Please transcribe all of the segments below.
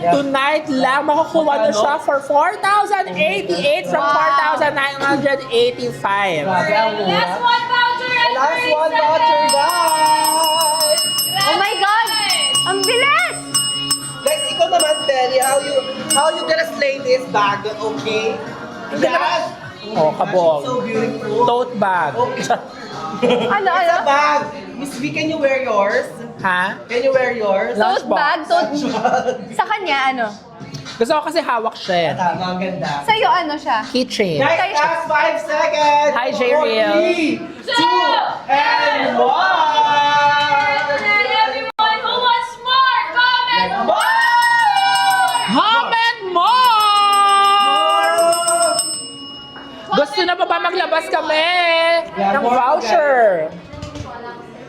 Tonight lang, makukuha na siya for 4,088 from 4,985. Grabe, ang mura. Last one voucher, and Last very one excited. voucher, guys! Oh my God! Ang bilis! Guys, ikaw naman, Terry, how you gonna slay this bag, okay? Yes! Oh, kabog. So beautiful. Tote bag. Ano, It's a ano? bag. Miss V, can you wear yours? Ha? Can you wear yours? Lunch Tote bag? box. Sa kanya, ano? Gusto ko kasi hawak siya. eh. Tama, ang ganda. Sa'yo, ano siya? Keychain. Guys, last 5 seconds. Hi, J-Real. 3, 2, and 1. And everyone who wants more, comment more! Comment more! Gusto na pa ba maglabas kami ng voucher?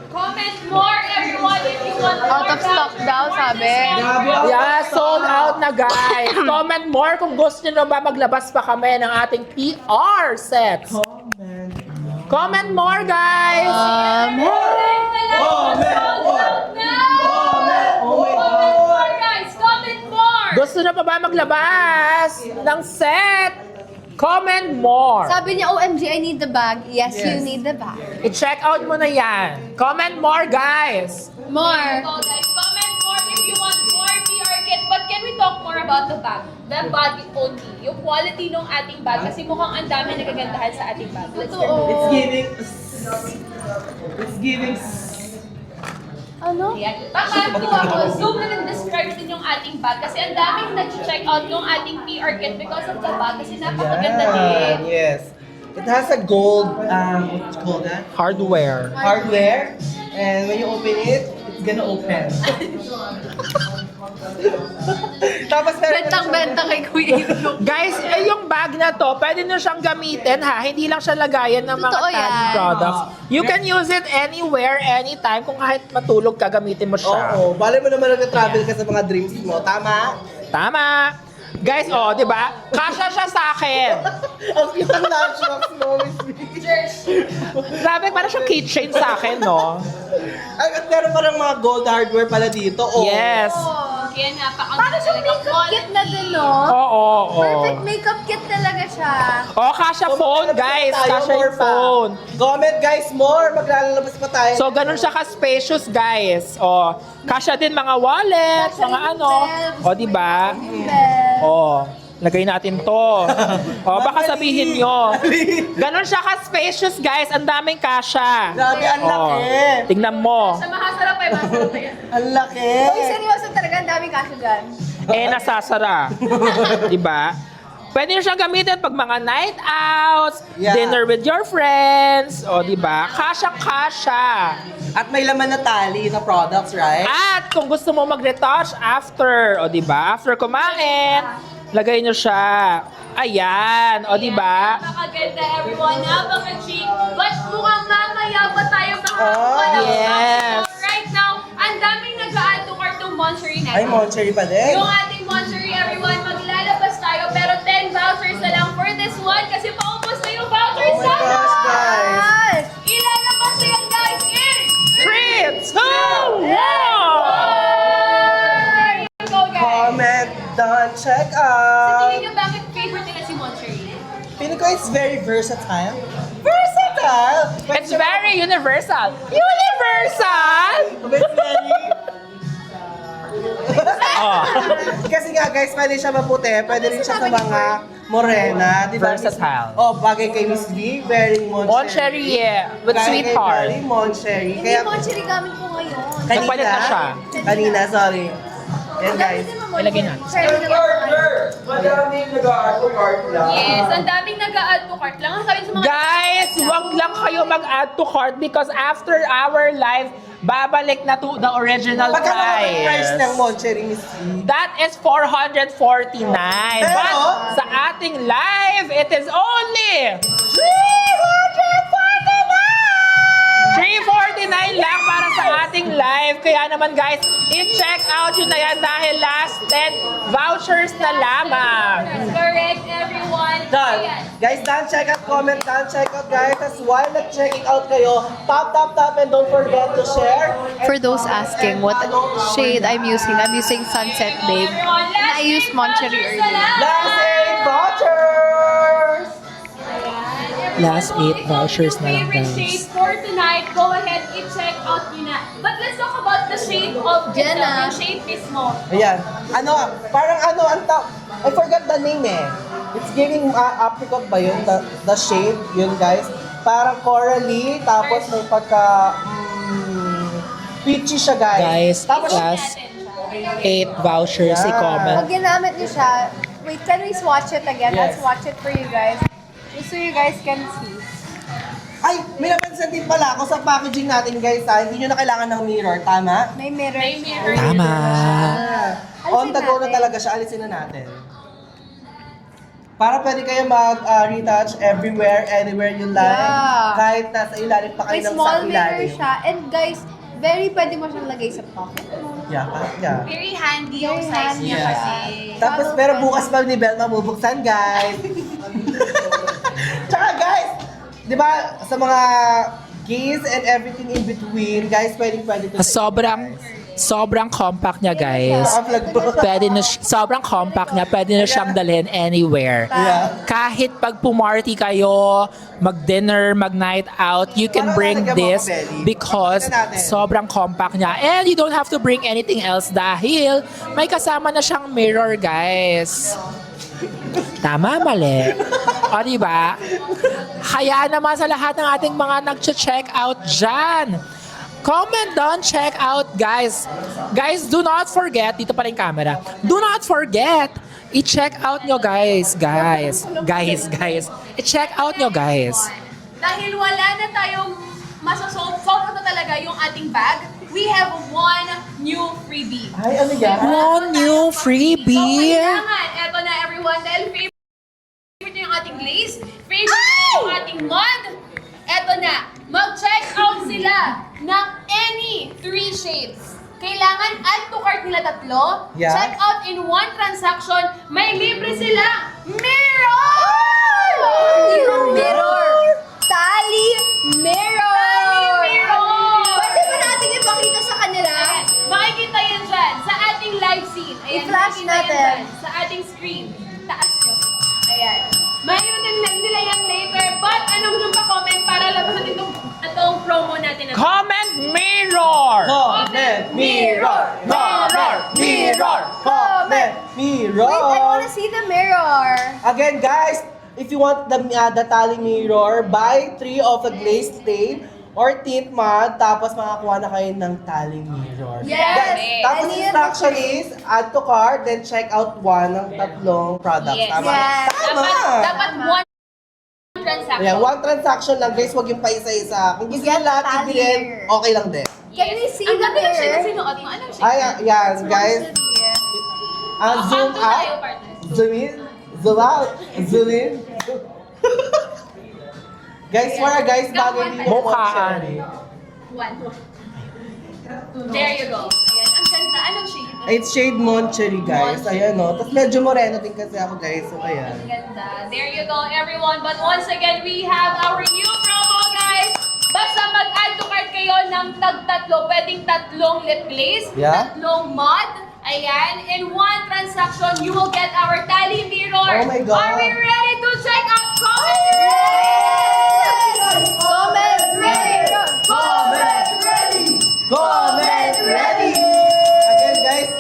Comment more, everyone, if you want more. Out of stock daw, sabi. Grabe, Yeah, sold out na guys. Comment more kung gusto nyo ba maglabas pa kami ng ating PR sets. Comment more guys! Comment more, guys! Comment more! Gusto nyo pa ba maglabas ng set? Comment more. Sabi niya, OMG, I need the bag. Yes, you Yes. need the bag. I-check out mo na yan. Comment more guys. More. So guys, comment more if you want more PR kit. But can we talk more about the bag? The bag only. Yung quality ng ating bag. Kasi mukhang ang dami nagagandahan sa ating bag. Let's Totoo. It's giving... It's giving... Ano? Ayan. Tama po ako. Zoom na nag-describe din yung ating bag. Kasi ang daming nag-check out yung ating PR kit because of the bag. Kasi napakaganda din. Yes. It has a gold, what you call that? Hardware. Hardware. And when you open it, it's gonna open. Tapos Bentang-benta kay Kuya Ito. Guys, yung bag na to, pwede nyo siyang gamitin ha. Hindi lang siya lagayan ng mga Totoo tanning yan. products. You can use it anywhere, anytime. Kung kahit matulog ka, gamitin mo siya. Oo, bali mo naman nag-travel ka sa mga dreams mo. Tama? Tama. Guys, oh, di ba? Kasha siya sa akin. Ang cute ng lunchbox mo, Miss V. Grabe, parang siyang keychain sa akin, no? Ay, at meron parang mga gold hardware pala dito. Oh. Yes. Kaya napakaganda. Parang siyang makeup kit na din, no? Oo, oo. Perfect makeup kit talaga siya. Oh, kasha phone, guys. Kasha yung phone. Comment, guys, more. Maglalabas pa tayo. So, ganun siya ka-spacious, guys. Oh, kasha din mga wallet, Kasha mga yung ano. bell. O, di ba? Bell. Oh, lagay natin to. Oh, baka sabihin nyo. Ganun siya ka-spacious, guys. Ang daming kasha. Grabe, ang laki. Tingnan mo. Sa mahasarap ay masarap na yan. Ang laki. Uy, seryoso talaga, ang daming kasya dyan. Eh, nasasara. Diba? Pwede nyo siyang gamitin pag mga night outs, Yeah. dinner with your friends, o diba? Kasyang-kasya. At may laman na tali na products, right? At kung gusto mo mag-retouch after, o diba? After kumain, lagay nyo siya. Ayan, o diba? Napakaganda, everyone. Napaka-chic. But mukhang mamaya pa tayo Oh, makakuha ng yes. voucher. So right now, ang daming nag-a-add to cart ng Monchery na. Ay, Monchery pa din. Yung ating Monchery, everyone, maglalabas tayo. Pero 10 vouchers na lang for this one kasi paubos na yung vouchers Oh my gosh, guys. Ilalabas na yan, guys, in 3, 2, 1! There you go, guys. Comment, done, check Sa out. tingin nyo, bakit favorite nila si Monchery? Feeling ko it's very versatile. Versatile! It's very universal. Universal! Oh. Kasi nga guys, pwede siya maputi, pwede rin siya sa mga morena, di ba? Versatile. Oh, bagay kay Miss V, wearing Monchery. Monchery, yeah. With Bagay kay sweetheart. wearing Monchery. Hindi Kaya, Monchery gamit ko ngayon. Nagpalit na siya. Kanina, sorry. Yan guys. Ilagay natin. Madaming nag-art lang. Yes, ang daming nag-a-add to cart lang. Ang sabi sa mga Guys, wag lang kayo mag-add to cart because after our live, babalik na to the original Magkano naman yung price ng price. Monchery, Miss V? That is 449. But sa ating live, it is only 349! 349 $49 lang para sa ating live. Kaya naman guys, i-check out yun na yan dahil last 10 vouchers na lamang. Correct, everyone. Done. Ayan. Guys, done, check out, comment down, check out, guys. As while nag-checking out kayo, tap, and don't forget to share. For those asking what shade I'm using Sunset Babe. Everyone, And I used Moncherry earlier. Last 8 vouchers! Last 8 vouchers na lang, Favorite guys. shade for tonight, go ahead i-check out nyo na. But let's talk about the shade of Jenna. yung shade mismo. Ayan. I forgot the name eh. It's giving apricot ba yun? The shade, yun guys. Parang corally, tapos may pagka peachy siya guys. Guys, Tapos, last 8 vouchers, Yeah. i-comment. Pag ginamit niyo siya, wait, can we swatch it again? Yes. Let's watch it for you guys. Just so you guys can see. ay, may napansin din pala ako sa packaging natin guys ha. Hindi nyo na kailangan ng mirror, tama? May mirror. May siya. mirror. Tama. On the go na natin. talaga siya, alisin na natin. Para pwede kayo mag-retouch everywhere, anywhere you like. Yeah. Kahit nasa ilalim pa kayo May ng small sa mirror ilalim. siya. And guys, very pwede mo siyang lagay sa pocket mo. Yeah. Very handy yung Very size handy niya Yeah. kasi. Tapos pero bukas pa ni Belma bubuksan guys. Tsaka guys, di ba sa mga gays and everything in between, guys, pwede to. Sobrang compact niya, guys. Naka-vlog to. Sobrang compact niya, pwede na siyang dalhin anywhere. Yeah. Kahit pag pumarty kayo, mag-dinner, mag-night out, you can Parang bring lalagyan mo this ako, Belly. because Tingnan natin. sobrang compact niya. And you don't have to bring anything else dahil may kasama na siyang mirror, guys. Tama, mali. O, diba? Kaya naman sa lahat ng ating mga nag-check out dyan. Comment down, check out, guys. Guys, do not forget, dito pala yung camera. Do not forget, i-check out nyo, guys. I-check out nyo, guys. Dahil wala na tayong masasolve na talaga yung ating bag, we have one new freebie. Ay, ano yan? One new So, freebie. kailangan, eto na everyone, dahil favorite nyo yung ating glaze, favorite nyo yung ating mud, eto na, mag-check out sila ng any 3 shades. Kailangan add to cart nila 3, Yeah. check out in one transaction, may libre sila mirror! Mirror! Tally mirror! Mirror! Pwede ba natin ipakita sa kanila? Ayan, makikita yan dyan sa ating live scene. Ayan, I-flash makikita yan natin. dyan sa ating screen. Taas nyo. Ayan. Mayroon din nila yan later. But anong pa-comment para labasan itong promo natin. Comment mirror! Comment, mirror, comment, mirror. Wait, I wanna see the mirror. Again, guys, if you want the tally mirror, buy 3 of the glazed tape or tint mat, tapos makakuha na kayo ng tally mirror. Yes! Guys, tapos Ano yan? instruction is, add to cart, then check out one ng 3 products. Yes. Tama? Yes. Tama! Dapat one transaction. Yeah, one transaction lang, guys. Huwag yung pa isa-isa. Kung gusto Get nyo lahat the tally ibilhin, mirror. okay lang din. Can we see Ang the ganda ng shade na mirror? sinuot mo. Anong shade? Ay, yan, guys. Zoom Up to tayo, out. partner. Zoom in. Zoom out. Zoom in. Guys, para guys, bago hindi mo Mukhaan. One. There you go. Ayan, ang ganda. Anong shade? It's shade Moncherry, guys. Ayan, no. Tapos medyo moreno din kasi ako, guys. So, ayan. Ang ganda. There you go, everyone. But once again, we have our new promo, guys. Basta mag-add to cart kayo ng tag-tatlo. Pwedeng 3 lip glaze, Yeah. 3 mud. Ayan. In one transaction, you will get our tally mirror. Oh my God. Are we ready to check out? Comment ready! Comment ready! Comment ready! Again, guys,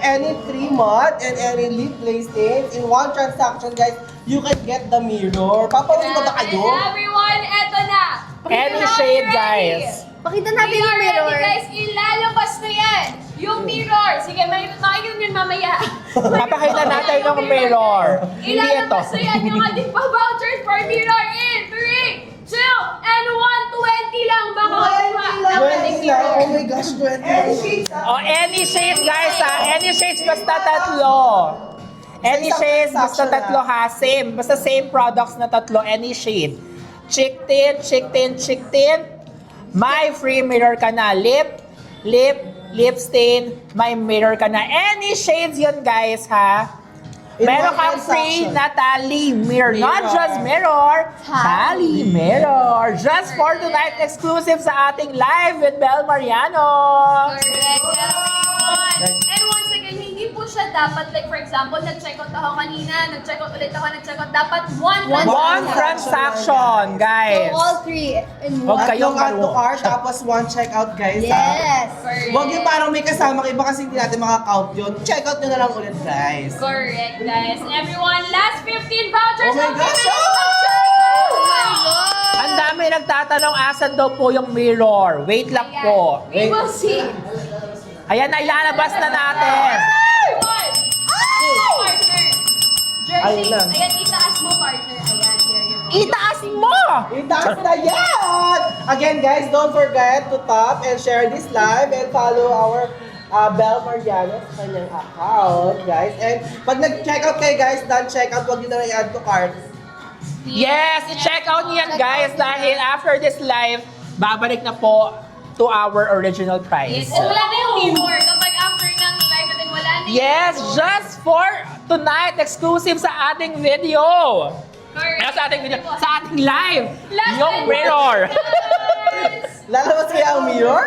any 3 mod and any lip glaze stains in one transaction, guys, you can get the mirror. Papawin ba ba kayo? Everyone, eto na. Any Are we shade, ready? guys. Pakita natin We yung are mirror. ready, guys. Ilalabas na yan. Yung mirror. Sige, makikita yun mamaya. Papakita natin yung mirror. Hindi ito. Ilalabas na yan yung ating pa-vouchers for mirror in 3, 2, and 1, 20 lang baka makuha ng ating 20 lang. mirror. Oh my gosh, 20. Any shades, guys, ha? Any shades, basta 3. Any Sa isang shades, basta transaction, 3, ha? Same. Basta same products na 3. Any shade. Chick tint, may free mirror ka na. Lip stain, may mirror ka na. Any shades yun, guys, ha? In Meron one kang free transaction. na tally mirror. Not Mirror. just mirror, tally mirror. Just for tonight, exclusive sa ating live with Bel Mariano. Correct, everyone. And once again, hindi po siya dapat, like for example, nag-check out ako kanina, nag-check out ulit ako, nag-check out. Dapat one One transaction, So, guys. all three in Huwag one. kayong Tatlong add to marunong. cart, tapos one checkout, guys. ha? Yes. Huwag yung parang may kasamang iba kasi hindi natin makakount yun. Check out nyo na lang ulit, guys. Correct, guys. Everyone, last 15 vouchers. Oh my of gosh! Feminist Oh my Vouchers! God! Ang dami nagtatanong, asan daw po yung mirror? Wait lang Ayan. po. We will see. Ayan na, ilalabas na natin. One. Partner. Jersey. Ayun lang. Ayan, itaas mo, partner. Ayan, there you go. Itaas mo! Itaas na yan! Again, guys, don't forget to tap and share this live and follow our Bel Mariano sa kanyang account, guys. And pag nag-check out kayo, guys, done check out, huwag nyo na i-add to cart. Yes, i-check out niyo yan, guys, dahil after this live, babalik na po to our original price. Yes. And wala na yung humor. Kapag after ng live natin, wala na yung Yes, humor. just for tonight, exclusive sa ating video. Correct. Sa ating video, sa ating live. Last Yung and mirror. guys. Lalabas kaya ang mirror?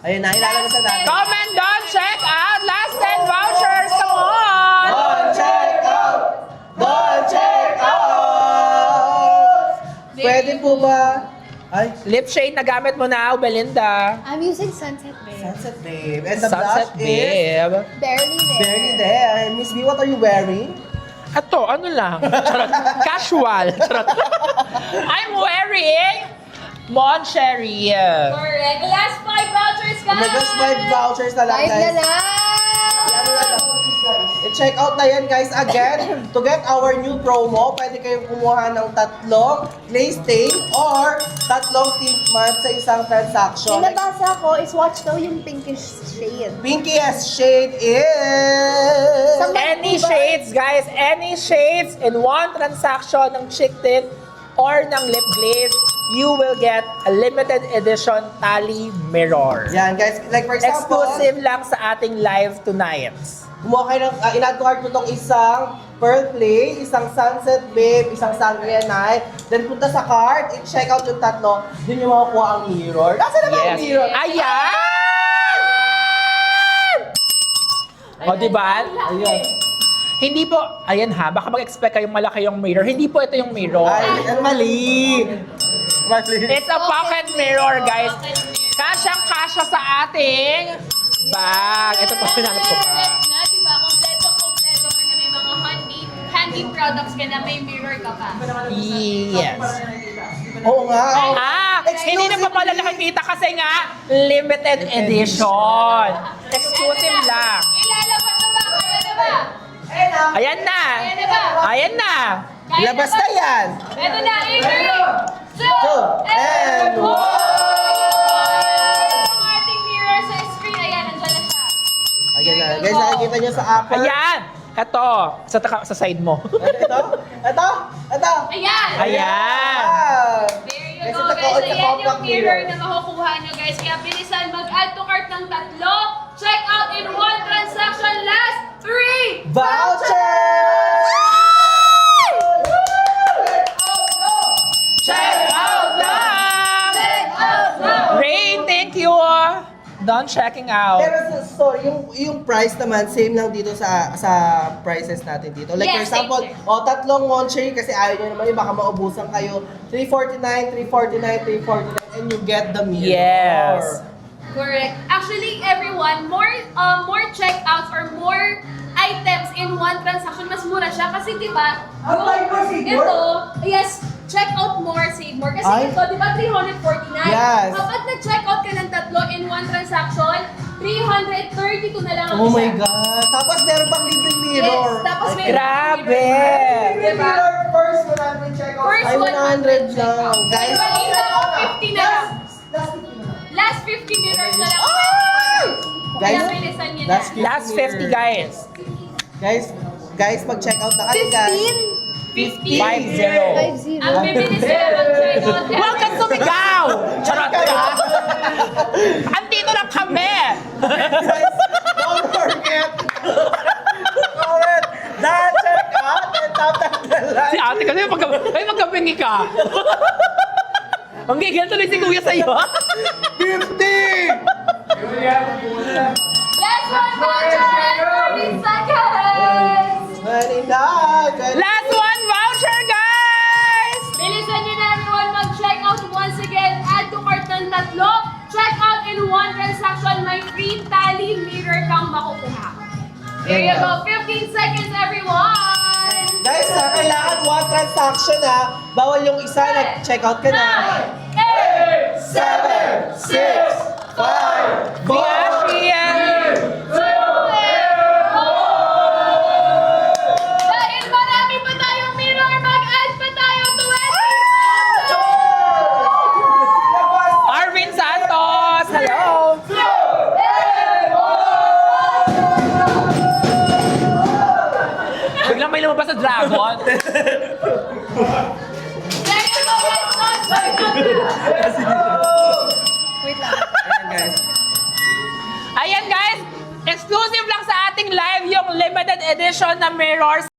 Ayun na, ilalabas na natin. Comment down, check out. Last 10 vouchers, come on. Don't check out! Don't check out! Pwede po ba? Ay, Lip shade na gamit mo na, Belinda. I'm using Sunset Babe. Sunset Babe. And the Sunset blush is babe. Barely there. barely there. Miss B, what are you wearing? Ato, ano lang? Charot. Casual. Charot. I'm wearing Moncherie. Correct. Last 5 vouchers, Oh guys. my gosh, 5 vouchers na lang, Five na guys. lang! Ano na lang. I-check out na yan, guys. Again, to get our new promo, pwede kayong kumuha ng 3 glaze stain or 3 tint matte sa isang transaction. Yung nabasa ko is watch daw yung pinkish shade. Pinkiest shade is... Sa- Any shades, guys. Any shades in one transaction ng chick tint or ng lip glaze, you will get a limited edition tally mirror. Yan, guys. Like for example, Exclusive lang sa ating live tonight. kumuha kayo ng, in-add to cart mo itong isang Pearl Play, isang Sunset Babe, isang Sangria Night. Then punta sa cart, i-check out yung 3, dun yung makukuha ang mirror. Nasaan naman ang Yes. mirror? Ayan! O, diba? Ayun. Hindi po, ayan ha, baka mag-expect kayong malaki yung mirror. Hindi po ito yung mirror. Ay, mali. Mali. It's a pocket mirror, guys. Kasyang-kasya sa ating bag. Ito pa, pinalap ko pa. Kompleto na, diba? Kompleto ka na. May mga handy products ka na, may mirror ka pa. Yes. Oo nga. Hindi na pa pala nakikita kasi nga, limited edition. Exclusive lang. Ilalabas na ba? Kaya na ba? Ayan na. Kaya na ba? Ayan na. Kaya Labas ba? na yan. Ito na, 3, 2, 2, and 1. Ang ating mirror sa screen, ayan, nandiyan na siya. Ayan na. Guys, nakikita nyo sa upper. Ayan. Ito. Sa side mo. Ito. Ayan! Ayan. Ah. There you Kasi go, ito, guys. it's a Ayan yung compact mirror mirror. na makukuha nyo, guys. Kaya bilisan, mag-add to cart ng 3. Check out in 1 transaction. Last 3 Vouchers! Check out lang. Check out now! Rain, thank you. Done checking out. Pero sorry, yung price naman, same lang dito sa prices natin dito. Like for Yes, example, same, o 3 Moncherie kasi ayaw nyo naman yun, baka maubusan kayo. 349, 349, 349, and you get the mirror. Yes. Correct. Actually, everyone, more checkouts or more items in 1 transaction, mas mura siya. Kasi di ba, ito, yes, check out more, save more. Kasi Ay. ito, di ba, 349? Yes. Kapag nag-check out ka ng 3 in 1 transaction, 332 na lang ang Oh my isa. God. Tapos meron pang libreng mirror. Yes, tapos may Grabe. Libreng mirror, first 100 check out. First Ay, 100 lang. 100 Guys, Diba, isa o 50 na lang. Last 50 mirrors na lang. Kaya Guys, bilisan niyo na. Last 50, guys. Guys, mag-check out na kayo, guys. 50. 50. 50. Ang bibilis na mag-check out. Huwag kang sumigaw! Charot ka! Andito lang kami! Guys, don't forget comment, that, check out, and tap the like. Si ate kasi magkabingi ka. Ang gigil tuloy si kuya sa'yo. 50! Last one voucher! 30 seconds! 29! Last one voucher, guys! Bilisan nyo na everyone mag-check out once again. Add to cart ng tatlo. Check out in one transaction. May free tally mirror kang makukuha. There you go. 15 seconds, everyone! Guys, kailangan one transaction bawal yung isa, nag-check out ka na. 9, 8, 7, 6, 5, 4, Dahil marami pa tayong mirror, mag-add pa tayo to Arvin Santos! Hello! Biglang may lumabas sa dragon. There you go, guys. Wait lang. Ayan guys, exclusive lang sa ating live yung limited edition na mirrors